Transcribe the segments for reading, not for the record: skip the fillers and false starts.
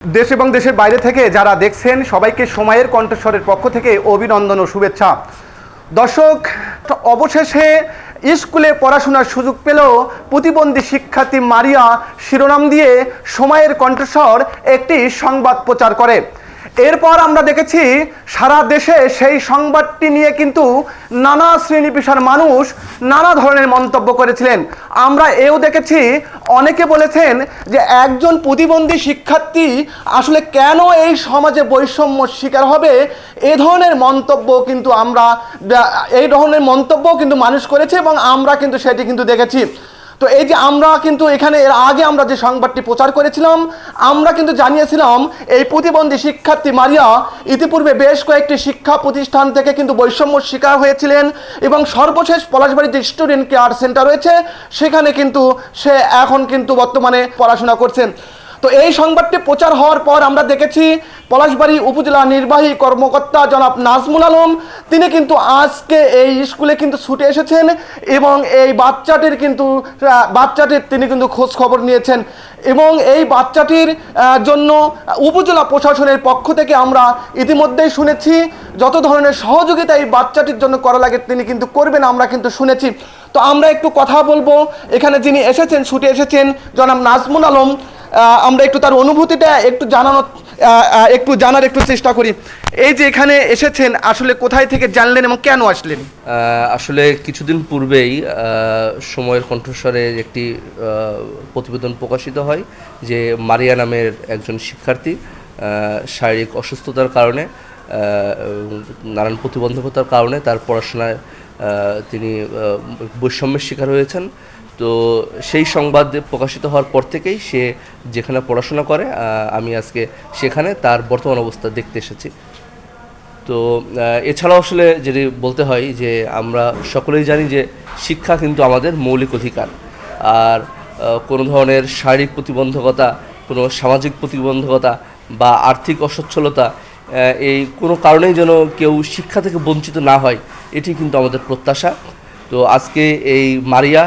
দেশ এবং দেশের বাইরে থেকে যারা দেখছেন সবাইকে সময়ের কণ্ঠস্বরের পক্ষ থেকে অভিনন্দন ও শুভেচ্ছা। দর্শক, অবশেষে স্কুলে পড়াশোনার সুযোগ পেলেও প্রতিবন্ধী শিক্ষার্থী মারিয়া শিরোনাম দিয়ে সময়ের কণ্ঠস্বর একটি সংবাদ প্রচার করে। এরপর আমরা দেখেছি সারা দেশে সেই সংবাদটি নিয়ে কিন্তু নানা শ্রেণী পেশার মানুষ নানা ধরনের মন্তব্য করেছিলেন। আমরা এও দেখেছি অনেকে বলেছেন যে একজন প্রতিবন্ধী শিক্ষার্থী আসলে কেন এই সমাজে বৈষম্য শিকার হবে, এই ধরনের মন্তব্য কিন্তু মানুষ করেছে এবং আমরা কিন্তু সেটি কিন্তু দেখেছি। তো এই যে আমরা কিন্তু এখানে এর আগে আমরা যে সংবাদটি প্রচার করেছিলাম, আমরা কিন্তু জানিয়েছিলাম এই প্রতিবন্ধী শিক্ষার্থী মারিয়া ইতিপূর্বে বেশ কয়েকটি শিক্ষা প্রতিষ্ঠান থেকে কিন্তু বৈষম্য শিকার হয়েছিলেন এবং সর্বশেষ পলাশবাড়ির যে স্টুডেন্ট কেয়ার সেন্টার রয়েছে সেখানে কিন্তু সে এখন কিন্তু বর্তমানে পড়াশোনা করছেন। তো এই সংবাদটি প্রচার হওয়ার পর আমরা দেখেছি পলাশবাড়ি উপজেলা নির্বাহী কর্মকর্তা জনাব নাজমুল আলম তিনি কিন্তু আজকে এই স্কুলে কিন্তু ছুটে এসেছেন এবং এই বাচ্চাটির তিনি কিন্তু খোঁজ খবর নিয়েছেন এবং এই বাচ্চাটির জন্য উপজেলা প্রশাসনের পক্ষ থেকে আমরা ইতিমধ্যেই শুনেছি যত ধরনের সহযোগিতা এই বাচ্চাটির জন্য করা লাগে তিনি কিন্তু করবেন, আমরা কিন্তু শুনেছি। তো আমরা একটু কথা বলবো, এখানে যিনি এসেছেন ছুটে এসেছেন জনাব নাজমুল আলম, আমরা একটু তার অনুভূতিটা একটু জানার চেষ্টা করি। এই যে এখানে এসেছেন আসলে কোথায় থেকে জানলেন এবং কেন আসলেন? আসলে কিছুদিন পূর্বেই সময়ের কণ্ঠস্বরে একটি প্রতিবেদন প্রকাশিত হয় যে মারিয়া নামের একজন শিক্ষার্থী শারীরিক অসুস্থতার কারণে নানান প্রতিবন্ধকতার কারণে তার পড়াশোনায় তিনি বৈষম্যের শিকার হয়েছেন। তো সেই সংবাদ প্রকাশিত হওয়ার পর থেকেই সে যেখানে পড়াশোনা করে আমি আজকে সেখানে তার বর্তমান অবস্থা দেখতে এসেছি। তো এছাড়াও আসলে যদি বলতে হয় যে আমরা সকলেই জানি যে শিক্ষা কিন্তু আমাদের মৌলিক অধিকার, আর কোনো ধরনের শারীরিক প্রতিবন্ধকতা, কোনো সামাজিক প্রতিবন্ধকতা বা আর্থিক অসচ্ছলতা এই কোনো কারণেই যেন কেউ শিক্ষা থেকে বঞ্চিত না হয়, এটি কিন্তু আমাদের প্রত্যাশা। তো আজকে এই মারিয়া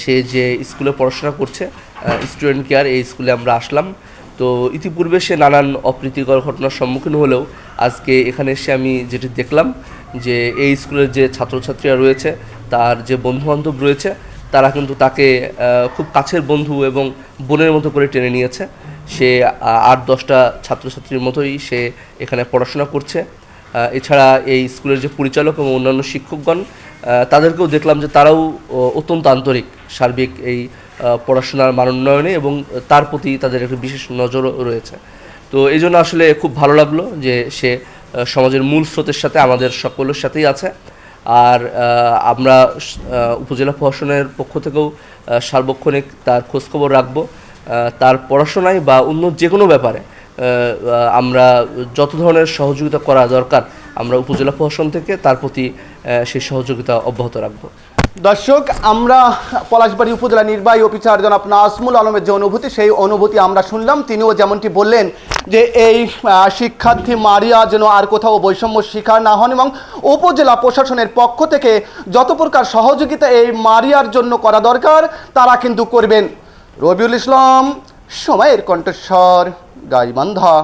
সে যে স্কুলে পড়াশোনা করছে স্টুডেন্ট কেয়ার, এই স্কুলে আমরা আসলাম। তো ইতিপূর্বে সে নানান অপ্রীতিকর ঘটনার সম্মুখীন হলেও আজকে এখানে এসে আমি যেটি দেখলাম যে এই স্কুলের যে ছাত্রছাত্রীরা রয়েছে, তার যে বন্ধুবান্ধব রয়েছে, তারা কিন্তু তাকে খুব কাছের বন্ধু এবং বোনের মতো করে টেনে নিয়েছে। সে 8-10টা ছাত্রছাত্রীর মতোই সে এখানে পড়াশোনা করছে। এছাড়া এই স্কুলের যে পরিচালক এবং অন্যান্য শিক্ষকগণ তাদেরকেও দেখলাম যে তারাও অত্যন্ত আন্তরিক সার্বিক এই পড়াশোনার মান উন্নয়নে এবং তার প্রতি তাদের একটা বিশেষ নজরও রয়েছে। তো এই জন্য আসলে খুব ভালো লাগলো যে সে সমাজের মূল স্রোতের সাথে আমাদের সকলের সাথেই আছে। আর আমরা উপজেলা প্রশাসনের পক্ষ থেকেও সার্বক্ষণিক তার খোঁজখবর রাখবো। তার পড়াশোনায় বা অন্য যে কোনো ব্যাপারে আমরা যত ধরনের সহযোগিতা করা দরকার আমরা উপজেলা প্রশাসন থেকে তার প্রতি সেই সহযোগিতা অব্যাহত রাখবো। দর্শক, আমরা পলাশবাড়ি উপজেলা নির্বাহী অফিসার জনাব নাজমুল আলমের যে অনুভূতি, সেই অনুভূতি আমরা শুনলাম। তিনিও যেমনটি বললেন যে এই শিক্ষার্থী মারিয়া যেন আর কোথাও বৈষম্য শিকার না হন এবং উপজেলা প্রশাসনের পক্ষ থেকে যত প্রকার সহযোগিতা এই মারিয়ার জন্য করা দরকার তারা কিন্তু করবেন। রবিউল ইসলাম, সময়ের কণ্ঠস্বর, গাইবান্ধা।